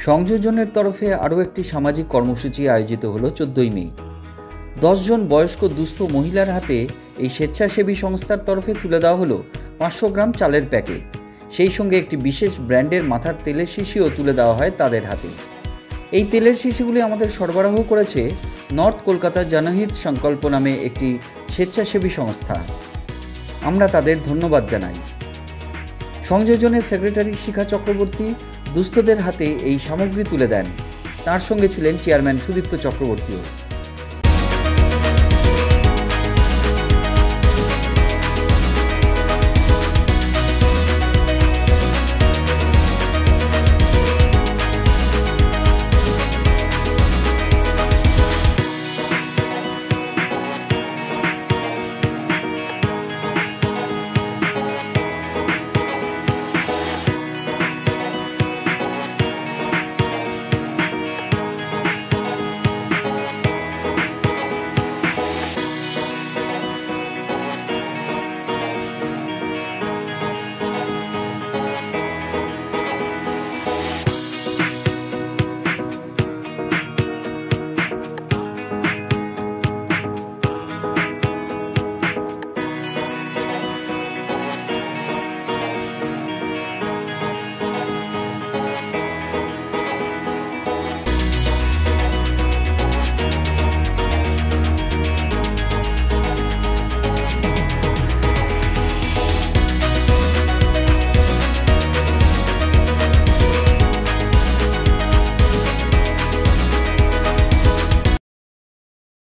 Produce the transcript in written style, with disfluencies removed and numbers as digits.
সংযোজনের তরফে আরও একটি সামাজিক কর্মসূচি আয়োজিত হলো 14ই মে। 10 জন বয়স্ক দুস্থ মহিলার হাতে এই স্বেচ্ছাসেবী সংস্থার তরফে তুলে দেওয়া হলো 500 গ্রাম চালের প্যাকেট। সেই সঙ্গে একটি বিশেষ ব্র্যান্ডের মাথার তেলের শিশিও তুলে দেওয়া হয় তাদের হাতে। এই তেলের শিশিগুলি আমাদের সরবরাহ করেছে নর্থ কলকাতার জনহিত সংকল্প নামে একটি স্বেচ্ছাসেবী সংস্থা। আমরা তাদের ধন্যবাদ জানাই। সংযোজনের সেক্রেটারি শিখা চক্রবর্তী দুস্থদের হাতে এই সামগ্রী তুলে দেন। তার সঙ্গে ছিলেন চেয়ারম্যান সুদীপ্ত চক্রবর্তীও।